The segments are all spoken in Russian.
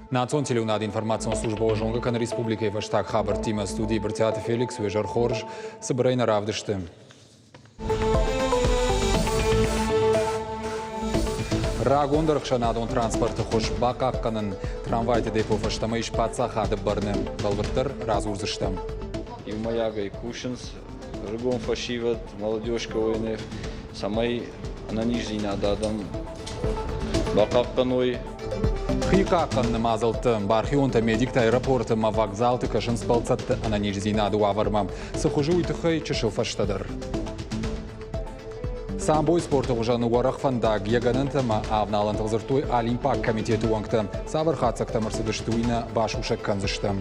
Naționțele unad informațion slujba ojongă că în Republica Evăștac habar tima studii Bărțeate Felix Uejar Horj să bărăină ravdăște. Ragondar xanadon transportă hoş bakakkanın tramvayda depo făștămă iş patsa hadı bărne balvırtır razurзыштам. И маяга и кушенс рыгон фашиват молодежка ойнев самай ананижди нададам bakakkaной Хикакканны мазылты бархионта медикта аэропорты ма вокзалты кашын спалцатты ананижзина дуаварма сыхужу уйтыхай чышыл фаштадыр. Самбой спорты ғужаны уарақ фандаг еганынты ма авналын тығзыртуй Олимпак комитеті уаңты сабыр қатсақта мұрсыдыштуйны баш ушак канзышты.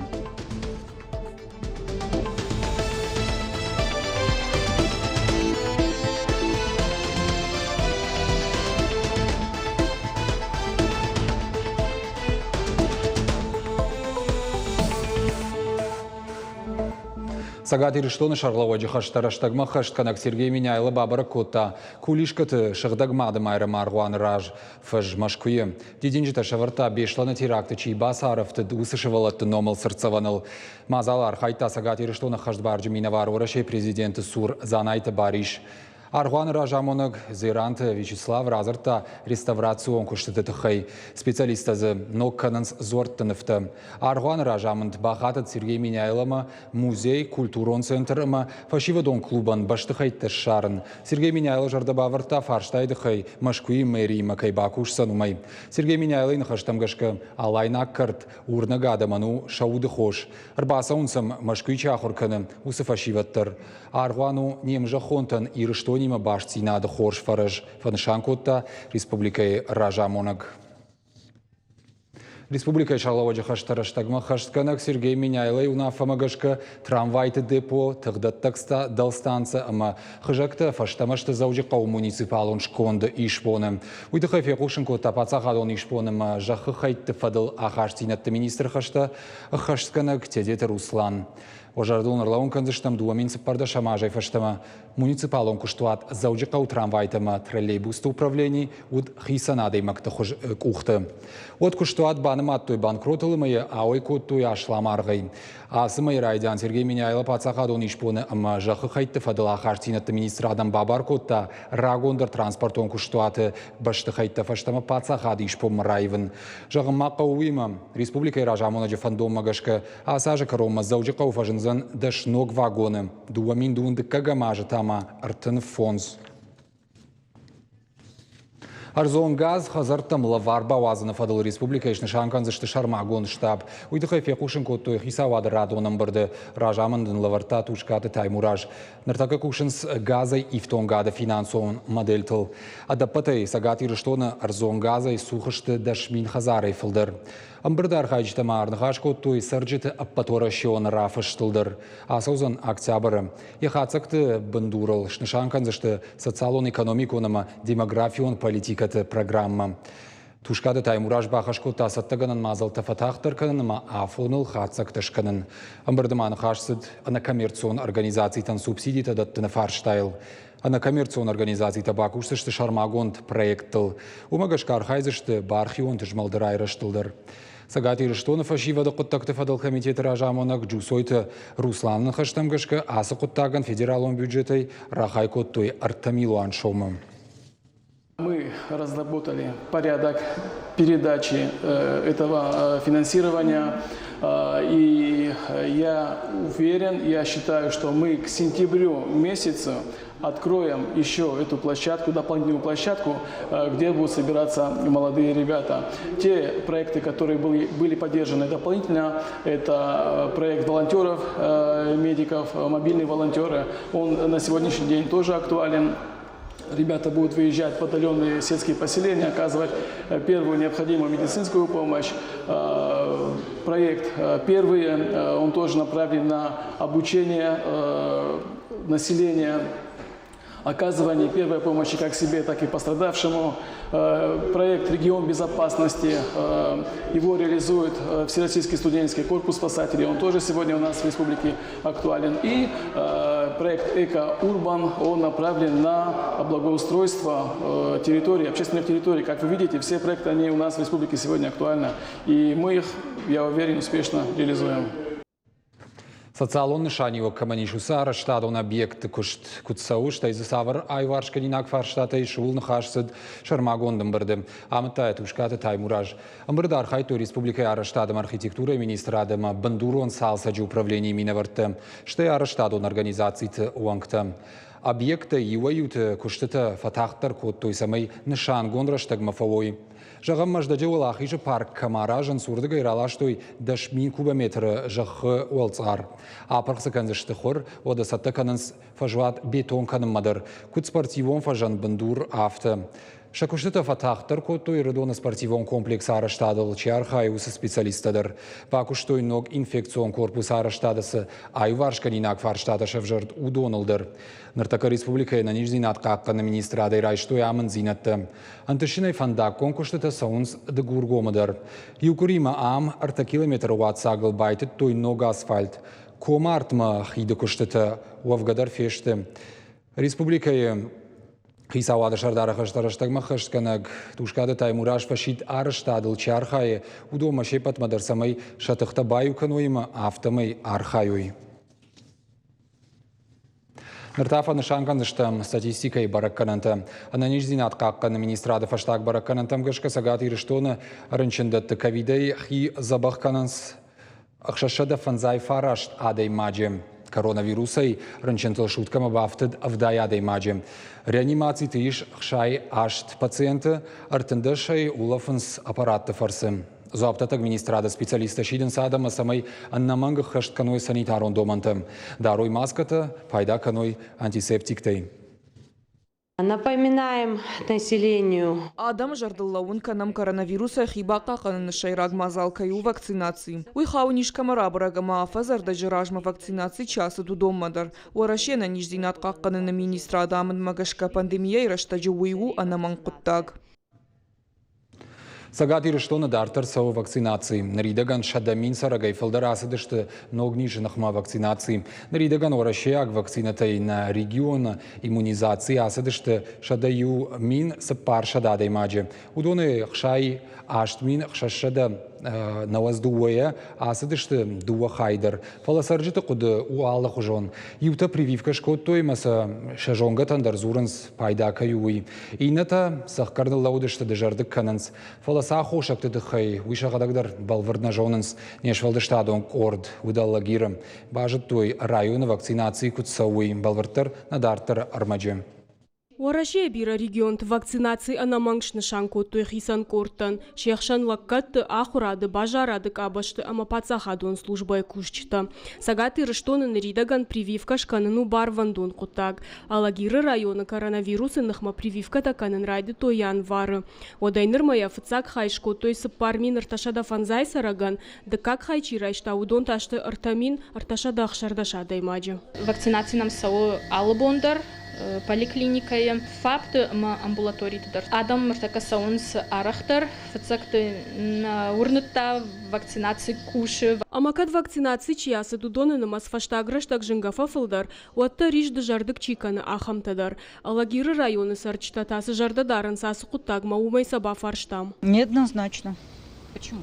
Сагат ирыштоны шарлауа жихаштараштагма хаштkanак Сергей Миняйлы бабара котта кулишкаты шыгдагмады майры маргуан раж фыж машкуе. Дидинжита шаварта бешланы теракты чий басаровты усышывалатты номал сырцаваныл. Мазалар хайта сагат ирыштоны хаштбарджы минавар орашей президенты Сур Занайты Бариш. Аргуан ражамоныг Зиранты Вячеслав разырта реставрацион куштыты хай специалиста за ноккананс зорттыныфты. Аргуан ражамынд бахатыт Сергей Миняйлыма музей культурон центрыма фашивадон клубан баштыхайтты шарын. Сергей Миняйлы жарды бавырта фарштайды хай машкуи мэрии макай бакуш санумай. Сергей Миняйлы нахаштамгашка алайна кырт урнага адаману шауды хош. Арбаса унсам машкуи чахурканы усы фашиваттыр. Аргуану немжа хонтан ирышто Нима башти нады хорш фараж фаншанкотта республикай ражамонаг. Республикай шалаваджа хаштараштагма хаштканак Сергей Миняйлай унафамагашка трамвайты депо тагдаттакста далстанца ама хыжакта фаштамашта заужи қау муниципалон шконды ишпоны. Уйдыхай фекушынкотта пацахадон ишпоны жахы хайтты фадыл ахаштинатты министр хашта хаштканак тедеті Руслан. Ожардун ырлауын канзыштам дуамин сыппарда шамажай фаштама муниципалон куштуат заужиқау трамвайтама троллейбусты управлений уд хисанадой макта кухты. От куштуат баным аттой банкротылымые ауай коттуй ашламаргай. Асымай райдян Сергей Миняйлы пацахадон ишпоны ама жахы хайтты фадыла хартинатты министр адам бабар котта рагондар транспортон куштуаты башты хайтты фаштама пацахады ишпом райвын. Жағым маққа уйма республикай ражамона жефандом магашка асажы карома заужиқау фажынзан даш ног вагоны. Дуамин дуынды кагамажы тама артын фонз. Арзон газ хазартам лаварба вазына фадыл республика ишны шанканзышты шармагон штаб. Уйдыхай фекушын коттуй хисавады радоным барды ражамындын лаварта тушкаты таймураж. Нартака кушынс газай ифтонгада финансовын модельтыл. Адапатай сагат ирыштоны арзон газай сухышты дашмин хазарай фылдыр. Амбырдар хайчтама арнығаш коттуй сыржыты аппаторашион рафыштылдыр. Асаузан октябры. Ехацакты бындурыл шнышанканзышты социалон экономиконама демографион политикаты программа. Тушкады таймураж бахаш котта саттыганын мазалты фатахтыр канынма афоныл хацактыш канын. Амбырдыманы хашсыд ана коммерцион организациятан субсидита даттыны фарштайл. Ана коммерцион организацията бакушсышты шармагонд проекттыл. Умагашкар хайзышты бархион тыжмалдырайрыштылдыр. Сагат ирыштоны фашивады құттақты фадыл комитеті ражамонак джусойты Русланын хаштамгашка асы құттаган федералон бюджетой рахай коттой артамилуан шомы. Мы разработали порядок передачи этого финансирования, и я уверен, я считаю, что мы к сентябрю месяцу откроем еще эту площадку, дополнительную площадку, где будут собираться молодые ребята. Те проекты, которые были поддержаны дополнительно, это проект волонтеров, медиков, мобильные волонтеры, он на сегодняшний день тоже актуален. Ребята будут выезжать в отдаленные сельские поселения, оказывать первую необходимую медицинскую помощь. Проект первый, он тоже направлен на обучение населения, оказывание первой помощи как себе, так и пострадавшему. Проект «Регион безопасности», его реализует Всероссийский студенческий корпус спасателей, он тоже сегодня у нас в республике актуален. И проект «Эко-Урбан», он направлен на благоустройство территорий, общественных территорий. Как вы видите, все проекты, они у нас в республике сегодня актуальны. И мы их, я уверен, успешно реализуем. Социалон шанива каманишуса раштадон объект кутсауш тайзы савар айваршканинак фарштатай шулны хашсыд шармагондым бирди. Амытай тушкаты таймураж. Амбырдар хайто республика араштадым архитектура министрадым бандурон салсаджи управление миноварты. Штай араштадон организацийты уангты. Объекты юаюты куштыты фатахтар код той самый нышан гонраштаг мафавой. Жағам маждаджы ол ақижы парк камаражын сурдыға иралаштой дашмин кубометр жағы олцар. Апырқсы канзышты хор, ода сатты канынс фажуат бетон каным мадыр. Кут спортивон фажан бандур авты. Шакуштыта фатахтар коттой рыдона спортивон комплекс араштадыл чархай усы специалистадыр. Пакуштой ног инфекцион корпус араштадысы айваршканинак фарштадашев жырт удонылдыр. Ныртака республика на нижний надқаққаны министрады райштой амын зинатты. Антышинай фандак конкуштыта саунс дегургомыдыр. Юкурима ам арта километр уатсагыл байтыт той ног асфальт. Кома артма хиды куштыта уавгадар фешты. Республика Хисавада шардара хаштараштагма хаштканаг тушкада таймураш фашит араштадыл чархае удома шепат мадарсамай шатыхта баю кануима автомай архаюй. Ныртафа нышанган ыштам статистикай бараккананта. Ананижзинат какканы министрады фаштаг баракканантам гашка сагат ирыштоны рынчындатты ковидай хи забахкананс ахшашада фанзай фарашт адай маджем. Коронавирусай рынчынтыл шуткама бафтыд авдаядай маджем. Реанимации тыш хшай ашт пациенты артындышай улафынс аппаратты фарсы. Зоаптатаг министрада специалиста шиден садама самай аннаманга хашт каной санитарон домантым. Дарой маската, пайда каной антисептиктай. Напоминаем населению. Адам жардыллауын канам коронавируса хибака канын шайраг мазалкаю вакцинации. Уйхауниш камарабрага мафазарда жиражма вакцинации часы дудоммадар. Уарашена ниждинат какканын министра Адамын магашка пандемия ираштажы уйу анаман куттаг. Сагат ирыштоны дартар сау вакцинации. Наридаган шадамин сарагай фалдарасыдышты ногнижынахма вакцинации. Наридаган орашеяг вакцинатай на регион иммунизации асыдышты шадаю мин сапар шададай маджи. Удоны хшай аштмин хшашада наваздуая асыдышты дуа хайдар. Фаласаржыты куды уаллах ужон. Юта прививка шкоттой маса шажонга тандар зуранс пайда каюй. Ината сахкарды лаудышты дежардык кананс. Фаласа хошакты дыхай. Уишагадагдар балвардна жонанс. Нешвалдыштадон корд удалла гирам. Бажыт той районы вакцинации кутсауй. Балвардтар надартар армаджи. Уарашия бира регион вакцинации анамангшны шанко той хисан кортан. Шехшан лаккатты ахурады бажарады кабашты амапацахадон службай кушчта. Сагаты рыштонын ридаган прививка шканыну барвандон кутаг. Алагиры районы коронавирусы нахма прививка таканын райды тоян вары. Одайныр мая фыцак хайшко той сыппармин арташада фанзай сараган. Дыкак хайчи райшта удон ташты артамин арташада ахшардаша даймаджи. Вакцинации нам сау албондар. Поликлиникая фапты амбулаторитыдар. Адам мартака саунс арахтар, фацакты на урнутта вакцинации куши. Амакат вакцинации чиясы дудоны намаз фаштаграш так жингафа фылдар, уатта рижды жардык чиканы ахамтадар. Алагиры районы сарчтатасы жардадаран сасы куттагма умай саба фарштам. Неоднозначно. Почему?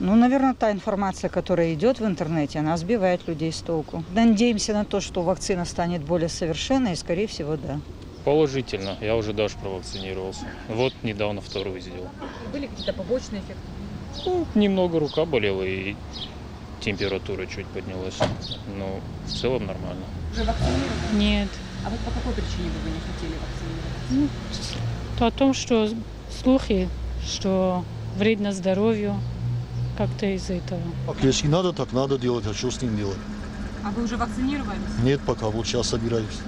Ну, наверное, та информация, которая идет в интернете, она сбивает людей с толку. Надеемся на то, что вакцина станет более совершенной, и, скорее всего, да. Положительно. Я уже даже провакцинировался. Вот недавно вторую сделал. Были какие-то побочные эффекты? Ну, немного рука болела и температура чуть поднялась. Но в целом нормально. Уже вакцинировали? Нет. А вот по какой причине вы не хотели вакцинироваться? То о том, что слухи, что вредно здоровью. Как-то из-за этого. Если надо, так надо делать, а что с ним делать? А вы уже вакцинировались? Нет, пока, вот сейчас собираюсь.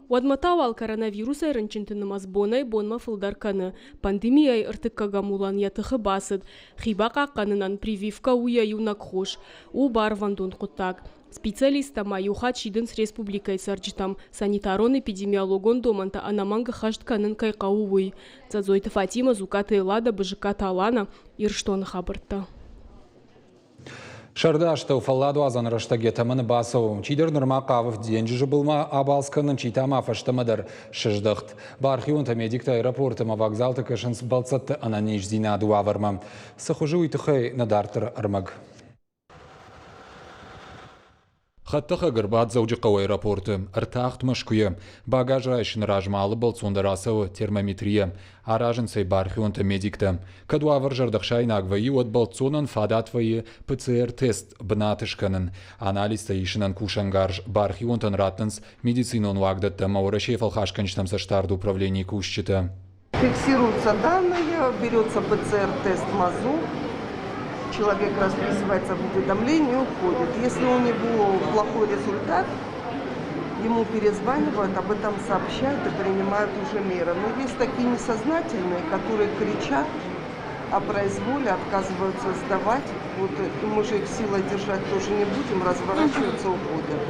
Уадматауал коронавируса рынчынтынымаз бонай бонма фылдарканы. Пандемияй ыртыккага мулан ятыхы басыд. Хиба какканынан прививка уя юнак хош. У барвандун куттак. Специалиста маюха чидын с республикой сарджитам. Санитарон эпидемиологон доманта анаманга хаштканын кайкауй. Цазойты Фатима зукаты лада быжыка талана ирштон хабыртта. Шардашта уфалладу азан раштаге таманы басу. Чидер норма қавыф денжі жылма абалсканын читама фаштамадар шыждықт. Бархион медикта аэропортыма вокзалты кышынс балцатты ананиш зинаду аварма. Сахужу итухай надартыр армаг. خطخ قربات زوج قوي رابورت ارتاخت مشكوية باجاج رايشن راجمال بلصون دراسة ترمومترية عراجن سي بارخيون تميديكتا كدوا ورجر دخشاي ناقوي ود بلصونن فادات وي PCR тест بناتشكنن анализ таишнан кушангарж بارخيون تنراتنس медицинон вагдатта маурашев алхашканчтам саштард управлении кушчита. Фиксируются данные, берется PCR-тест МАЗу. Человек расписывается в уведомлении и уходит. Если у него плохой результат, ему перезванивают, об этом сообщают и принимают уже меры. Но есть такие несознательные, которые кричат о произволе, отказываются сдавать. Вот, и мы же их силой держать тоже не будем, разворачиваются, уходят.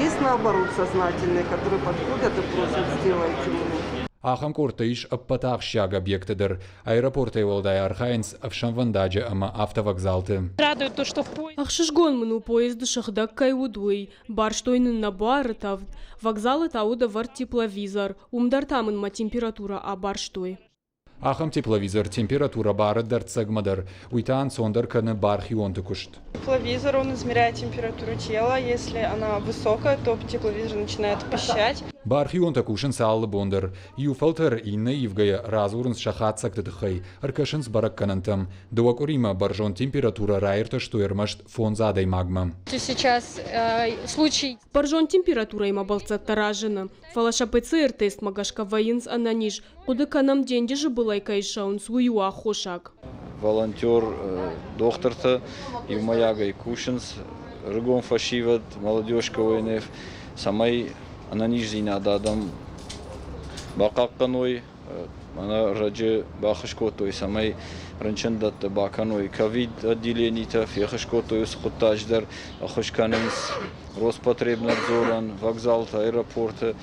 Есть наоборот сознательные, которые подходят и просят сделайте мне. Ахам куртыш аппатах шаг объектыдыр. Аэропорты волдай архайнс авшанвандажи ама автовокзалты. Радует то, что Ахшишгон мну поезд шахдак кайвудуй. Барштойнын на барытав. Вокзалы тауда вар тепловизор. Умдартамын ма температура а барштой. Ахам тепловизор температура бары дарцагмадар. Уйтан сондер каны бархион тукушт. Тепловизор, он измеряет температуру тела. Если она высокая, то тепловизор начинает пищать. Бархион такушин саллы бондер. Юфалтер инна ивгая разурнс шахатсак тадхай. Аркашинс баракканантам. Дуакурима баржон температура райрта штуермашт фон задай магма. Сейчас случай. Баржон температура има балцат таражина. Фалаша ПЦР-тест магашка воинс ананиш. Куда нам деньги же была и кайшаун свою ахошак. Волонтер докторта и маяга и кушинс. Рыгон фашиват, молодежка ОНФ. Самай ананиш зинададам бакакканой. Она раджи бахашкотой самай ранчандат баканой ковид отделений-то фехашкотой схотаждар ахошканенс Роспотребнадзоран вокзал-то аэропорта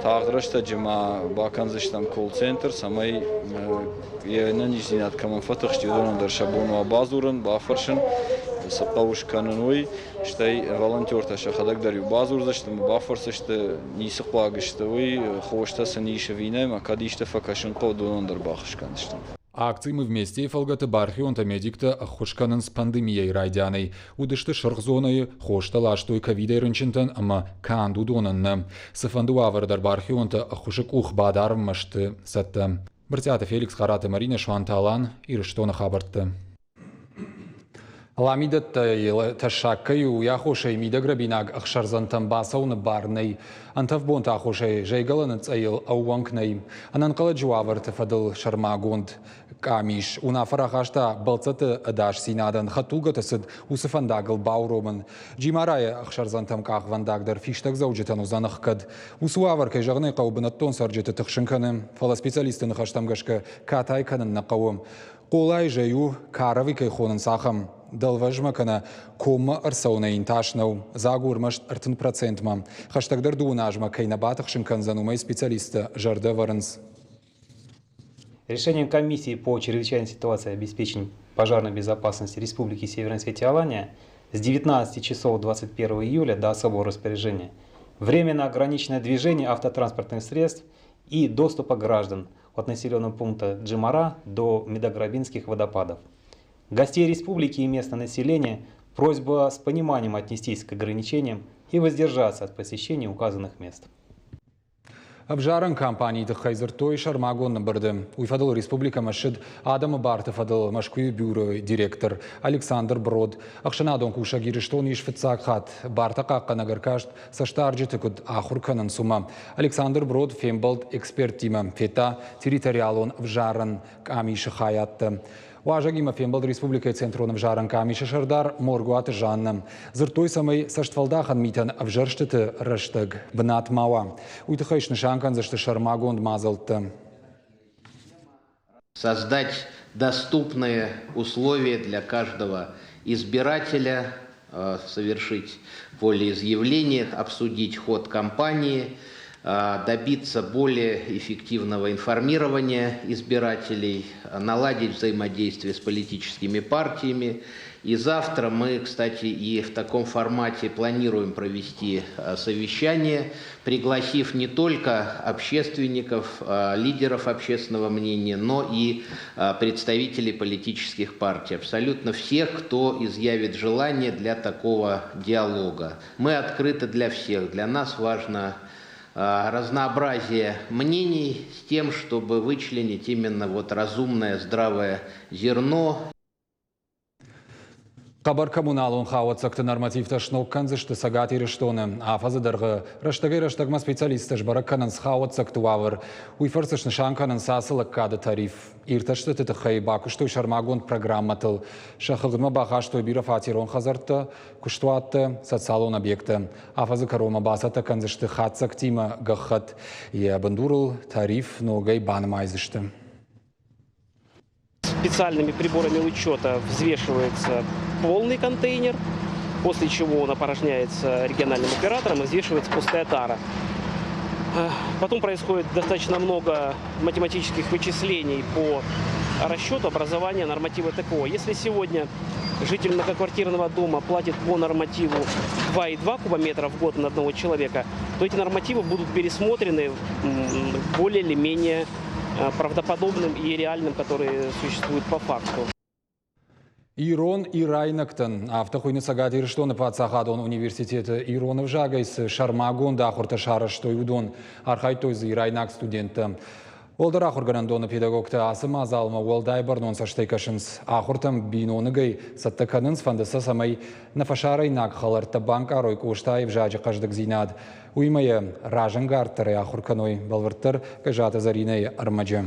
таграшта джима баканзаштам колл-центр самай я ананиш зинад каман фатахшти удонан дар шабону базуран бафаршин сапауш кананой штай волонтер-то шахадак дарю базур заштам бафарсашта нисықлагышта хошта саниша винайм акадишта факашин қодонан дар бахашканыштам. Акции мы вместе фалгаты бархионта медикта хошканын с пандемией райдяной. Удышты шырхзоной хошта лаштой ковидой рынчинтан ама канду донанна. Сафанду авардар бархионта хошек ух бадарм машты сатта. Бартята Феликс Харата Марина Шванталан и Рыштона Хабартта. Ламидат ташаккаю яхошей мидаграбинаг ахшарзантам басауны барней. Антавбон тахошей жайгаланы цайл ауанкней. Ананқалы жуавар тафадыл шармагонд камиш. Унафарахашта балцаты адаш синадан хатулгатасыд усыфандагыл бауромын. Джимарая ахшарзантам кахвандагдар фиштаг заужетан узанахкад. Усуавар кайжагны қаубынаттон сарджеты тахшынканы. Фала специалисты нахаштамгашка катайканын нақауым. Қолай жаю карави кайхонын сахам. Далважма кана кома арсауна инташнау, загурмашт артын процентма. Хаштагдар дуунажма кайнабатах шинканзанумай специалиста Жарда Варенс. Решением комиссии по чрезвычайной ситуации и обеспечению пожарной безопасности Республики Северная Осетия-Алания с 19 часов 21 июля до особого распоряжения временно ограниченное движение автотранспортных средств и доступа граждан от населенного пункта Джимара до Медограбинских водопадов. Гостей республики и местное население просьба с пониманием отнестись к ограничениям и воздержаться от посещения указанных мест. Абжаран компании Хайзертой Шармагон набрды. Уйфадал Республика Машид Адам Бартафадал Машкуй бюро директор Александр Брод. Ахшанадон куша гириштон иш фицакхат Бартака канагаркашт саштарджи куд ахурканан сума. Александр Брод фембалд эксперт тима фета территориалон Абжаран камиш хаятта. Важагима фембалд Республика Центрон Абжаран камиш шардар моргуат жанна. Зертой самой саштвалдахан митан Абжарштыты раштаг бнат мава. Уйтахайшны шанкан зашты Шармагон мазалта. Создать доступные условия для каждого избирателя, совершить волеизъявление, обсудить ход кампании, добиться более эффективного информирования избирателей, наладить взаимодействие с политическими партиями. И завтра мы, кстати, и в таком формате планируем провести совещание, пригласив не только общественников, лидеров общественного мнения, но и представителей политических партий. Абсолютно всех, кто изъявит желание для такого диалога. Мы открыты для всех. Для нас важно разнообразие мнений с тем, чтобы вычленить именно разумное, здравое зерно. Қабар коммуналын қауатсақты нормативті шнокканзы шты сагати рештоны. Афазыдырғы раштагай-раштагма специалисты жбаракканын сқауатсақты вавыр. Уйфырсышны шанканын сасылық кады тариф. Ирташты тітіқай бакуштой шармагон программатыл. Шақығырма бақаштой бира фатирон хазарты, күштуатты социалон объекты. Афазы карома басата канзышты хатсак тима гахат. И бандурыл тариф ногай банмайзышты. Специальными приборами учета взвешивается полный контейнер, после чего он опорожняется региональным оператором и взвешивается пустая тара. Потом происходит достаточно много математических вычислений по расчету образования норматива ТКО. Если сегодня житель многоквартирного дома платит по нормативу 2,2 кубометра в год на одного человека, то эти нормативы будут пересмотрены более или менее правдоподобным и реальным, которые существуют по факту. Ирон Ирайнактан. Автохуйны сагати рештоны пацахадон университеты Иронов жагайс шармагон дахурта шараштой удон архайтойзы Ирайнак студенты. Олдар ахурганандоны педагогта асым азалма уолдайбарнон саштайкашынс ахуртам биноныгай саттаканынс фандаса самай нафашарайнак халарта банк арой куштаев жажы каждык зинад. Уймая ражангартары ахурканой балварттар кажата заринай армаджа.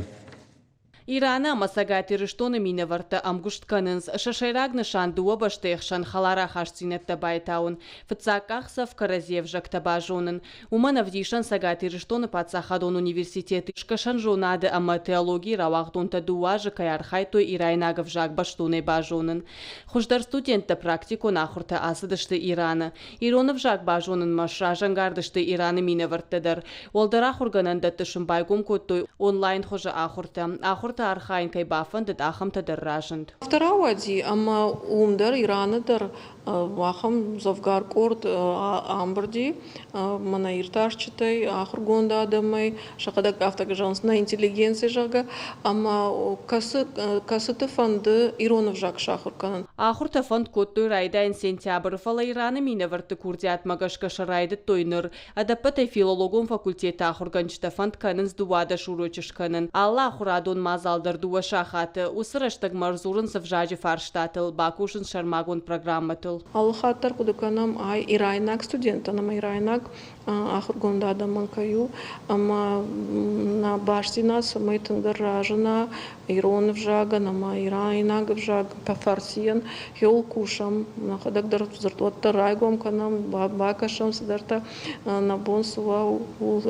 Ирана масагати рештоны миневарта амгуштканынс шашайрагны шандуа баштейхшан халара хашцинетта байтаун. Фцакахсав каразев жактабажонын. Уманавдишан сагати рештоны пацахадон университеты. Шкашан жонады ама теологии равахдонта дуажы каярхайтой ирайнагов жак баштуны бажонын. Хуждар студентта практику нахурта асыдышты Ирана. Иронов жак бажонын машра жангардышты Ираны миневарттадар. Олдара хургананда тышымбайгум коттой онлайн хожа ахурта. Архайн кайбафан дед ахам тадарражент. Вторауади ама умдар Иранадар ахам завгаркорд амбарди манаирташчатай ахургонда адамай шакадак автогажанс на интеллигенции жага ама касыты фанды Иронов жак шахурканан. Ахурта фанд коттой райдайн сентябрь фала Ираны миневарты курдиат магашка шарайды тойныр. Адапатай филологом факультеты ахурганчта фанд канын сдувада шурочышканын. Алла ахурадон мазалдар дуа шахаты усыраштаг марзурын савжаджи фарштатыл бакушын шармагон программатыл. Алхаттар кудуканам ай Ирайнак студентанам Ирайнак ахургонда адаман каю ама на баштина самайтындар ражына Иронов жага нама Ирайнак жага пафарсиен хел кушам нахадагдар зартуатта райгом канам бакашам сидарта на бонсува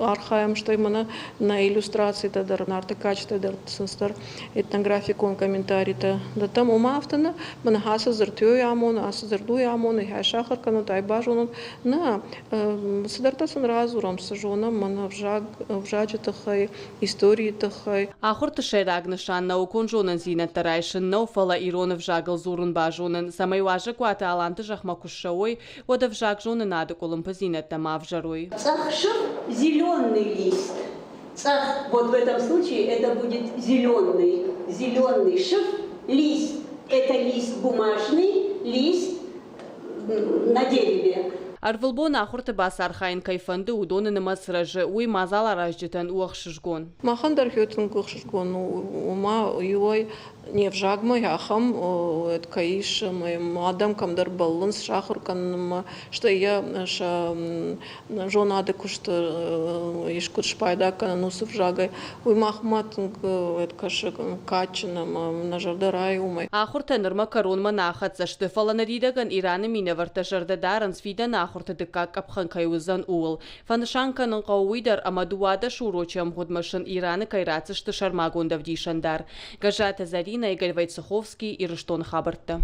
архаям штой мана на иллюстрации тадар нартыкач тадар сынстар этнографикон комментарий-то да там умафтана мана хаса зартуй амон аса зартуй амон и хашахар кану тайбажон на сидарта сын разурам сажонам мана вжаджитахай истории тахай Ахурта шайрагнышан наукон жонын зинетта райшын науфала Иронов жагыл зурын бажонын самай важы куата аланты жахмакушшауой ода вжаг жонын ады колымпы зинетта мавжаруй. Цахшив зеленый лист. Цах, вот в этом случае это будет зеленый шив, лист. Это лист бумажный, лист на дереве. Арвылбон ахурты бас архайн кайфанды удонын масыражы уй мазал аражжытан уақшышгон. Махандар хётын кухшышгон ума юой не вжагмай ахам это каиш мадам камдар балланс шахур канма что я жона ады кушты ишкут шпайда канус вжагай уй махмат это каши качна нажардарай умай. Ахурта нырма коронма нахатса шты фаланаридаган Ираны миневарта жардадаран свида нахурта дыка капхан кайузан уол. Фаншанканын қауыйдар амадуада шурочам ходмашын Ираны кайрацы шты шармагонда вдишандар. Гажата Зарина Игорь Войцеховский и Рештон Хабарта.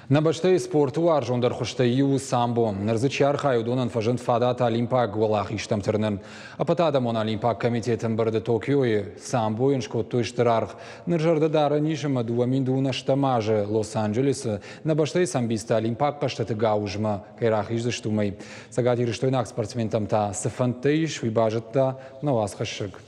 Набаштай спорту аржондар хуштаю самбо. Нырзычи архай удонан фажент фадат Олимпак голах иштамтырнын. Апатадамон Олимпак комитетен барды Токиои самбо иншкотту иштырарх. Ныржарды дары нишима дуаминдуна штамажы Лос-Анджелес. Набаштай самбиста Олимпак каштаты гаужма. Кайрах иштумай. Сагати иштойнак спортсментам та сыфантыш вибажетта навас хашык.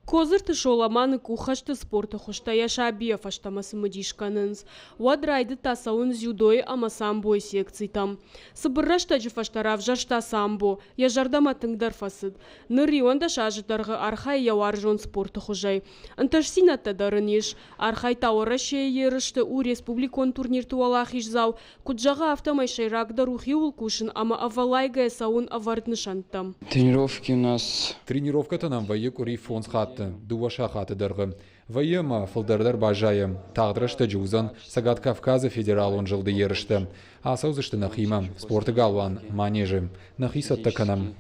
Козырты шоламаны кухашты спорты хуштая шабиев аштамасы мыдишканынз. Уадрайды тасаун зюдой ама самбо секций там. Сыбыррашта жифаштарав жашта самбо. Я жардама тыңдар фасыд. Нырри онда шажытарғы архай яуаржон спорты хужай. Анташсината дарынеш. Архай тауыра ерышты у республикон турнир туалах ишзау. Куджага автомай шайрагда рухи улкушын ама авалайгая саун аварднышантам. Тренировки у нас... Тренировка-то нам воек ури фонс хатты. Дуаша хаты дыргы. Воема фылдардар бажайым. Тағдырышты жузан. Сагат Кавказа федерал он жылды ерышты. Асаузышты нахима. Спорты галван. Манежи. Нахисатты канам.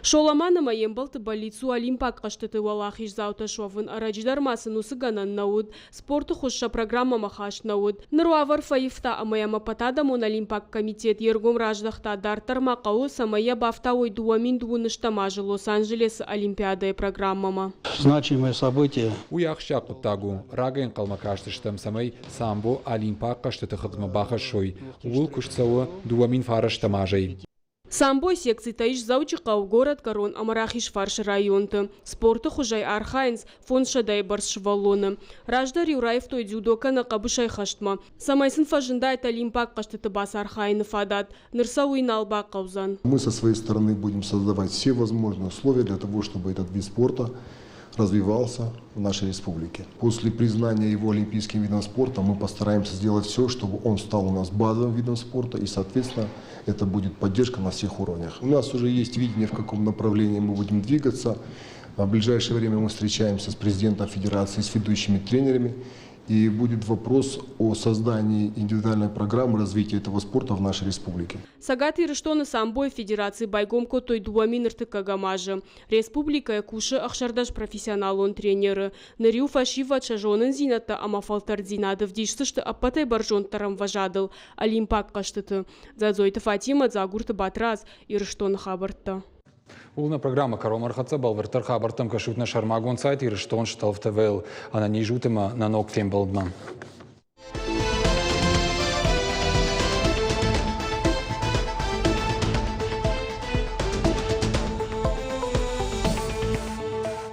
Шоламанама ембалты балицу Олимпак каштыты валахиш заута шовын араджидар масын усыганан науд, спорты хушша программа махаш науд. Нруавар фаифта амаяма патадамон Олимпак комитет ергом раждахта дартар мақау самая бафта ойдуамин дуыныштамажы Лос-Анджелес Олимпиадой программама. Значимое событие. Уяхща куттагу. Рагайн калмакаштыштам самай самбо Олимпак каштыты хыгма бахашой. Ул куштсауы дуамин фараштамажей. Самбо секций таиш заучикау город Корон Амарахиш фарш районты. Спорты хужай архайнс фон шадай барш валоны. Раждар юраев той дзюдока на кабышай хаштма. Самайсын фажындайт Олимпак каштыты бас архайны фадат. Нырса уйналба каузан. Мы со своей стороны будем создавать все возможные условия для того, чтобы этот вид спорта развивался в нашей республике. После признания его олимпийским видом спорта мы постараемся сделать все, чтобы он стал у нас базовым видом спорта, и, соответственно, это будет поддержка на всех уровнях. У нас уже есть видение, в каком направлении мы будем двигаться. В ближайшее время мы встречаемся с президентом федерации, с ведущими тренерами, и будет вопрос о создании индивидуальной программы развития этого спорта в нашей республике. Сагат ирыштоны самбой федерации байгом котой дуаминырты кагамажы. Республика куши ахшардаш профессионалон тренеры. Нырю фашива чажонын зината ама фалтардинадов дишсышты апатай баржонтарам важадыл. Олимпак каштыты. Задзойты Фатима загурты батраз ирыштоны хабарты. Улна программа Каромархаца Балвертар Хабартам Кашутна Шармагон сайт и Рештон Шталфтавел. Она не жутыма на ног тем балдман.